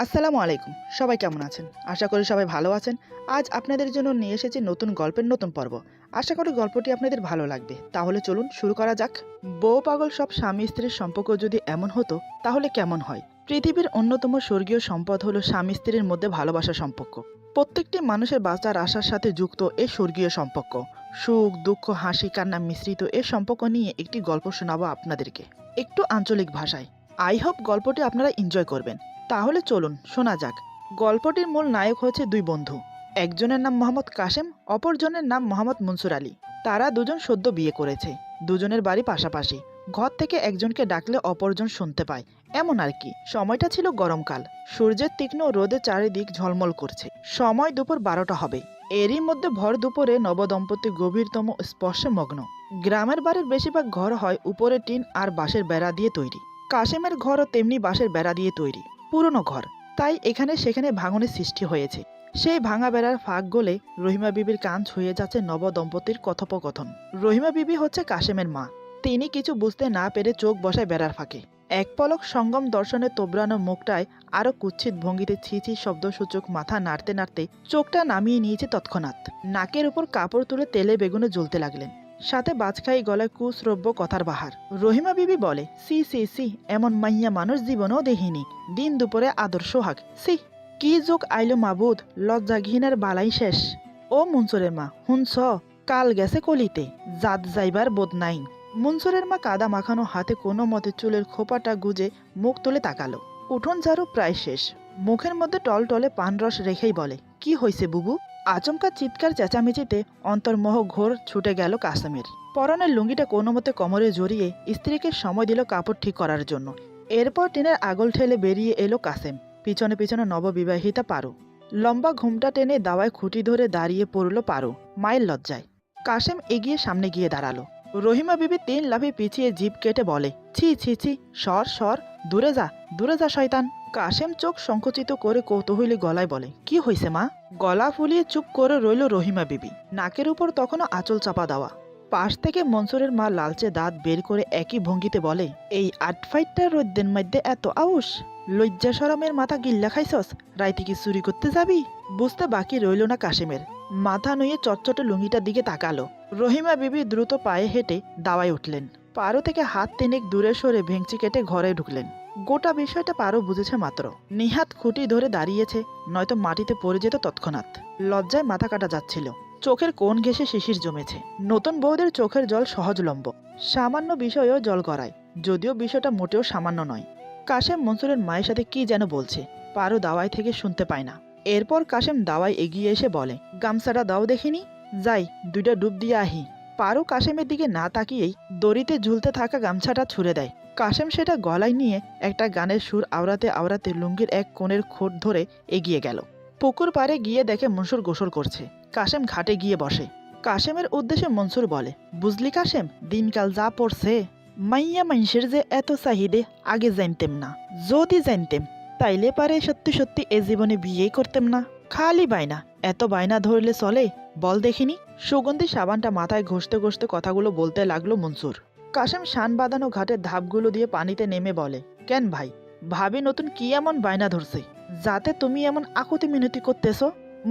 আসসালামু আলাইকুম। সবাই কেমন আছেন? আশা করি সবাই ভালো আছেন। আজ আপনাদের জন্য নিয়ে এসেছি নতুন গল্পের নতুন পর্ব। আশা করি গল্পটি আপনাদের ভালো লাগবে। তাহলে চলুন শুরু করা যাক। বউ পাগল সব স্বামী-স্ত্রীর সম্পর্ক যদি এমন হতো তাহলে কেমন হয়? পৃথিবীর অন্যতম স্বর্গীয় সম্পদ হলো স্বামী-স্ত্রীর মধ্যে ভালোবাসার সম্পর্ক। প্রত্যেকটি মানুষের বাঁচার আশার সাথে যুক্ত এই স্বর্গীয় সম্পর্ক। সুখ, দুঃখ, হাসি, কান্না মিশ্রিত এই সম্পর্ক নিয়ে একটি গল্প শোনাবো আপনাদেরকে। একটু আঞ্চলিক ভাষায়। আই হোপ গল্পটি আপনারা এনজয় করবেন। তাহলে চলুন শোনা যাক। গল্পটির মূল নায়ক হচ্ছে দুই বন্ধু। একজনের নাম মোহাম্মদ কাশেম, অপরজনের নাম মোহাম্মদ মনসুর আলী। তারা দুজন সদ্য বিয়ে করেছে। দুজনের বাড়ি পাশাপাশি। ঘর থেকে একজনকে ডাকলে অপরজন শুনতে পায়, এমন আর কি। সময়টা ছিল গরমকাল। সূর্যের তীক্ষ্ণ রোদে চারিদিক ঝলমল করছে। সময় দুপুর 12টা হবে। এরই মধ্যে ভর দুপুরে নবদম্পতি গভীরতম স্পর্শে মগ্ন। গ্রামের বাড়ির বেশিরভাগ ঘর হয় উপরে টিন আর বাঁশের বেড়া দিয়ে তৈরি। কাশেমের ঘরও তেমনি বাঁশের বেড়া দিয়ে তৈরি। পুরনো ঘর, তাই এখানে সেখানে ভাঙনের সৃষ্টি হয়েছে। সেই ভাঙা বেড়ার ফাঁক গলে রহিমা বিবির কান ছুঁয়ে যাচ্ছে নবদম্পতির কথোপকথন। রহিমা বিবি হচ্ছে কাশেমের মা। তিনি কিছু বুঝতে না পেরে চোখ বসায় বেড়ার ফাঁকে। এক পলক সঙ্গম দর্শনে তোবড়ানো মুখটায় আরো কুৎসিত ভঙ্গিতে ছিছি শব্দসূচক মাথা নাড়তে নাড়তে চোখটা নামিয়ে নিয়েছে তৎক্ষণাৎ। নাকের উপর কাপড় তুলে তেলে বেগুনে জ্বলতে লাগলেন। সাথে বাজখাই গলায় কুশ্রব্য কথার বাহার। রহিমা বিবি বলে, সি সি সি, এমন মাইয়া মানুষ জীবনেও দেখিনি। দিন দুপুরে আদর্শ হাক, সি কি যোগ আইলো মাবুদ, লজ্জা ঘৃণার বালাই শেষ। ও মনসুরের মা, হুনছ, কাল গেছে কলিতে, জাত যাইবার বোধ নাই। মনসুরের মা কাদা মাখানো হাতে কোনো মতে চুলের খোপাটা গুজে মুখ তুলে তাকালো। উঠোন ঝাড়ু প্রায় শেষ। মুখের মধ্যে টলটলে পানরস রেখেই বলে, কি হইছে বুবু? আচমকা চিৎকার চেঁচামেচিতে অন্তর্মোহ ঘোর ছুটে গেল কাসেমের। পরনের লুঙ্গিটা কোনো মতে কোমরে জড়িয়ে স্ত্রীকে সময় দিল কাপড় ঠিক করার জন্য। এরপর টিনের আগল ঠেলে বেরিয়ে এলো কাসেম। পিছনে পিছনে নববিবাহিতা পারু। লম্বা ঘুমটা টেনে দাওয়ায় খুঁটি ধরে দাঁড়িয়ে পড়ল পারু, মায়ের লজ্জায়। কাসেম এগিয়ে সামনে গিয়ে দাঁড়ালো। রহিমা বিবি 3 লাফে পিছিয়ে জিভ কেটে বলে, ছি ছি ছি, সর সর, দূরে যা, দূরে যা শয়তান। কাসেম চোখ সংকুচিত করে কৌতূহলী গলায় বলে, কি হইছে মা? গলা ফুলিয়ে চুপ করে রইল রহিমা বিবি। নাকের উপর তখনও আঁচল চাপা দেওয়া। পাশ থেকে মনসুরের মা লালচে দাঁত বের করে একই ভঙ্গিতে বলে, এই আটফাইটটা রোদ্দের মধ্যে এত আউস? লজ্জা শরমের মাথা গিল্লা খাইছস? রাইতে কি চুরি করতে যাবি? বুঝতে বাকি রইল না কাশেমের। মাথা নুয়ে চটচটে লুঙ্গিটার দিকে তাকালো। রহিমা বিবি দ্রুত পায়ে হেঁটে দাওয়ায় উঠলেন। পারো থেকে হাত 3 দূরে সরে ভেঙচি কেটে ঘরে ঢুকলেন। গোটা বিষয়টা পারো বুঝেছে মাত্র। নিহাত খুঁটি ধরে দাঁড়িয়েছে, নয়তো মাটিতে পড়ে যেত তৎক্ষণাৎ। লজ্জায় মাথা কাটা যাচ্ছিল। চোখের কোণ ঘেঁষে শিশির জমেছে। নতুন বউদের চোখের জল সহজলম্ব। সামান্য বিষয়েও জল গড়ায়, যদিও বিষয়টা মোটেও সামান্য নয়। কাশেম মনসুরের মায়ের সাথে কি যেন বলছে, পারো দাওয়াই থেকে শুনতে পায় না। এরপর কাশেম দাওয়ায় এগিয়ে এসে বলে, গামছাটা দাও দেখিনি, যাই 2টা ডুব দিয়ে আহি। পারো কাশেমের দিকে না তাকিয়েই দড়িতে ঝুলতে থাকা গামছাটা ছুঁড়ে দেয়। কাশেম সেটা গলায় নিয়ে একটা গানের সুর আওড়াতে আওড়াতে লুঙ্গির এক কোণের খোঁট ধরে এগিয়ে গেল। পুকুর পাড়ে গিয়ে দেখে মনসুর গোসল করছে। কাশেম ঘাটে গিয়ে বসে। কাশেমের উদ্দেশ্যে মনসুর বলে, বুঝলি কাশেম, দিনকাল যা পড়ছে, মাইয়া মানুষের যে এত চাহিদে আগে জানতেম না। যদি জানতেম তাইলে পারে সত্যি সত্যি এ জীবনে বিয়েই করতেম না। খালি বায়না, এত বায়না ধরলে চলে বল দেখিনি। সুগন্ধি সাবানটা মাথায় ঘষতে ঘষতে কথাগুলো বলতে লাগলো মনসুর। কাশেম শান বাঁধানো ঘাটের ধাপগুলো দিয়ে পানিতে নেমে বলে, কেন ভাই, ভাবি নতুন কি এমন বায়না ধরছে যাতে তুমি এমন আকুতি মিনতি করতেছ?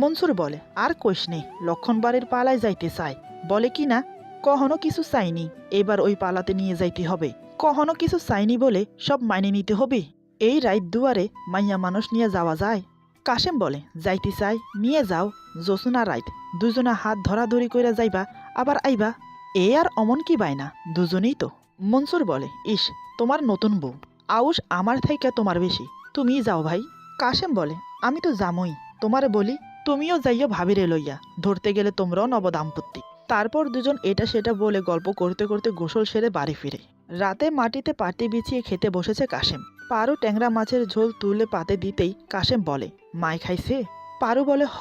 মনসুর বলে, আর কইস নে, লক্ষণ বাড়ির পালায় যাইতে চায়। বলে কি না, কখনো কিছু চাইনি, এবার ওই পালাতে নিয়ে যাইতে হবে। কখনো কিছু চাইনি বলে সব মাইনে নিতে হবে? এই রাইত দুয়ারে মাইয়া মানুষ নিয়ে যাওয়া যায়? কাশেম বলে, যাইতে চাই, নিয়ে যাও। জোসুনা রাইত দুজনা হাত ধরাধরি কইরা যাইবা, আবার আইবা। এ আর অমন কি বায়না, দুজনেই তো। মনসুর বলে, ইস, তোমার নতুন বউ, আউস আমার থাইকা তোমার বেশি, তুমি যাও ভাই। কাশেম বলে, আমি তো যামই, তোমারে বলি তুমিও যাইও ভাবিরে লইয়া, ধরতে গেলে তোমরাও নবদাম্পত্তি। তারপর দুজন এটা সেটা বলে গল্প করতে করতে গোসল সেরে বাড়ি ফিরে। রাতে মাটিতে পাটি বিছিয়ে খেতে বসেছে কাশেম। পারু ট্যাংরা মাছের ঝোল তুলে পাতে দিতেই কাশেম বলে, মাই খাইছে? পারু বলে, হ।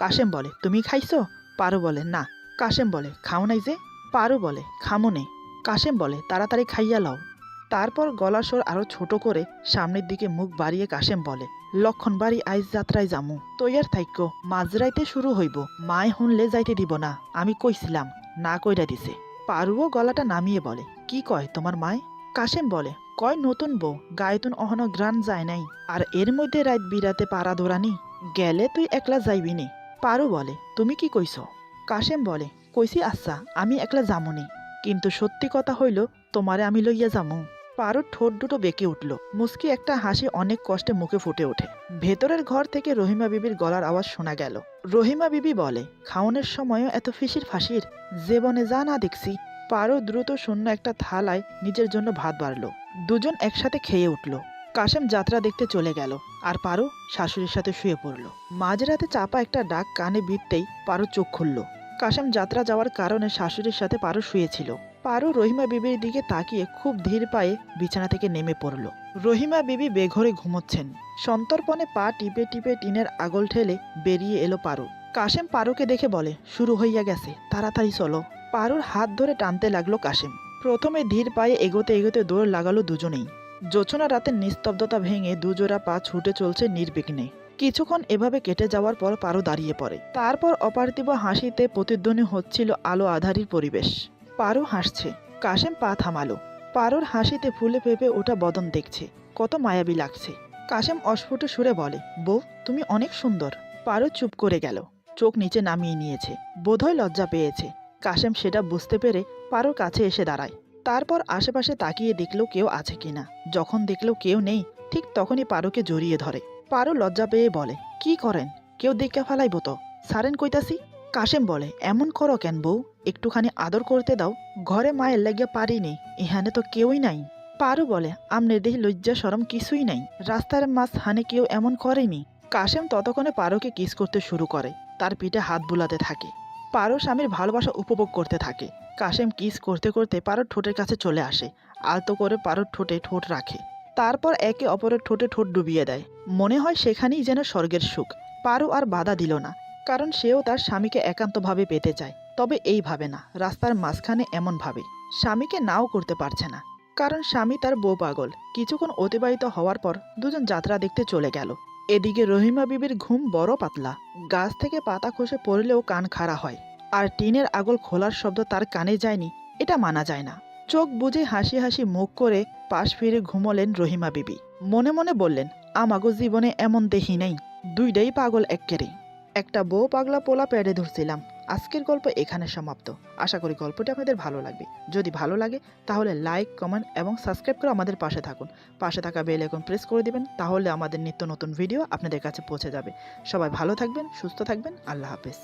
কাশেম বলে, তুমি খাইছো? পারু বলে, না। কাশেম বলে, খাও নাই যে? পারু বলে, খামো নে। কাশেম বলে, তাড়াতাড়ি খাইয়া লও। তারপর গলার স্বর আরো ছোট করে সামনের দিকে মুখ বাড়িয়ে কাশেম বলে, লক্ষণ বাড়ি আইজ যাত্রায় যামু, তৈয়ার থাইক্য, মাঝরাইতে শুরু হইব। মায় হুনলে যাইতে দিব না, আমি কইছিলাম, না কইরা দিছে। পারুও গলাটা নামিয়ে বলে, কি কয় তোমার মায়? কাশেম বলে, কয় নতুন বউ গায়তুন অহনো গ্রান যায় নাই, আর এর মধ্যে রাত বিরাতে পাড়া দৌড়ানি, গেলে তুই একলা যাইবি নে। পারু বলে, তুমি কি কইছ? কাশেম বলে, কইছি আচ্ছা আমি একলা যামুনি, কিন্তু সত্যি কথা হইল তোমারে আমি লইয়া যামু। পারুর ঠোঁট দুটো বেঁকে উঠল, মুস্কি একটা হাসি অনেক কষ্টে মুখে ফুটে ওঠে। ভেতরের ঘর থেকে রহিমা বিবির গলার আওয়াজ শোনা গেল। রহিমা বিবি বলে, খাওনের সময়ও এত ফিসির ফাঁসির, জীবনে যা না দেখছি। পারো দ্রুত শূন্য একটা থালায় নিজের জন্য ভাত বাড়ল। দুজন একসাথে খেয়ে উঠল। কাশেম যাত্রা দেখতে চলে গেল, আর পারো শাশুড়ির সাথে শুয়ে পড়ল। মাঝরাতে চাপা একটা ডাক কানে বিঁধতেই পারো চোখ খুলল। কাশেম যাত্রা যাওয়ার কারণে শাশুড়ির সাথে পারো শুয়েছিল। পারো রহিমা বিবির দিকে তাকিয়ে খুব ধীর পায়ে বিছানা থেকে নেমে পড়ল। রহিমা বিবি বেঘরে ঘুমোচ্ছেন। সন্তর্পণে পা টিপে টিপে টিনের আগল ঠেলে বেরিয়ে এলো পারো। কাশেম পারোকে দেখে বলে, শুরু হইয়া গেছে, তাড়াতাড়ি চলো। পারুর হাত ধরে টানতে লাগলো কাশেম। প্রথমে ধীর পায়ে এগোতে এগোতে দৌড় লাগালো দুজনেই। জোছনা রাতের নিস্তব্ধতা ভেঙে দুজোড়া পা ছুটে চলছে নির্বিঘ্নে। কিছুক্ষণ এভাবে কেটে যাওয়ার পর পারো দাঁড়িয়ে পড়ে। তারপর অপার্থিব হাসিতে প্রতিধ্বনি হচ্ছিল আলো আধারির পরিবেশ। পারো হাসছে। কাশেম পা থামালো। পারোর হাসিতে ফুলে ফেপে ওঠা বদন দেখছে, কত মায়াবী লাগছে। কাশেম অস্ফুট সুরে বলে, বউ তুমি অনেক সুন্দর। পারো চুপ করে গেল, চোখ নিচে নামিয়ে নিয়েছে। বোধহয় লজ্জা পেয়েছে। কাশেম সেটা বুঝতে পেরে পারোর কাছে এসে দাঁড়ায়। তারপর আশেপাশে তাকিয়ে দেখলো কেউ আছে কিনা। যখন দেখলো কেউ নেই, ঠিক তখনই পারোকে জড়িয়ে ধরে। পারো লজ্জা পেয়ে বলে, কি করেন? কেউ দেখে ফেলাইব তো, সারেন কইতাছি। কাশেম বলে, এমন করো কেন বউ, একটুখানি আদর করতে দাও। ঘরে মায়ের লাগিয়া পারিনি, এখানে তো কেউই নাই। পারো বলে, আমনের দেহি লজ্জা সরম কিছুই নাই, রাস্তার মাঝখানে কেউ এমন করেনি। কাশেম ততক্ষণে পারোকে কিস করতে শুরু করে, তার পিঠে হাত বুলাতে থাকে। পারো স্বামীর ভালোবাসা উপভোগ করতে থাকে। কাশেম কিস করতে করতে পারোর ঠোঁটের কাছে চলে আসে, আলতো করে পারোর ঠোঁটে ঠোঁট রাখে। তারপর একে অপরের ঠোঁটে ঠোঁট ডুবিয়ে দেয়। মনে হয় সেখানেই যেন স্বর্গের সুখ। পারো আর বাধা দিল না, কারণ সেও তার স্বামীকে একান্তভাবে পেতে চায়, তবে এইভাবে না, রাস্তার মাঝখানে এমনভাবে। স্বামীকে নাও করতে পারছে না, কারণ স্বামী তার বউ পাগল। কিছুক্ষণ অতিবাহিত হওয়ার পর দুজন যাত্রা দেখতে চলে গেল। এদিকে রহিমা বিবির ঘুম বড় পাতলা। গাছ থেকে পাতা খসে পড়লেও কান খাড়া হয়, আর টিনের আগল খোলার শব্দ তার কানে যায়নি, এটা মানা যায় না। চোখ বুজে হাসি হাসি মুখ করে পাশ ফিরে ঘুমোলেন রহিমা বিবি। মনে মনে বললেন, আমাগো জীবনে এমন দেখি নাই, দুইটাই পাগল এক্কেরে। একটা বউ পাগলা পোলা পেড়ে ধরছিলাম। আজকের গল্প এখানে সমাপ্ত। আশা করি গল্পটি আপনাদের ভালো লাগবে। যদি ভালো লাগে তাহলে লাইক, কমেন্ট এবং সাবস্ক্রাইব করে আমাদের পাশে থাকুন। পাশে থাকা বেল আইকন প্রেস করে দিবেন, তাহলে আমাদের নিত্য নতুন ভিডিও আপনাদের কাছে পৌঁছে যাবে। সবাই ভালো থাকবেন, সুস্থ থাকবেন। আল্লাহ হাফেজ।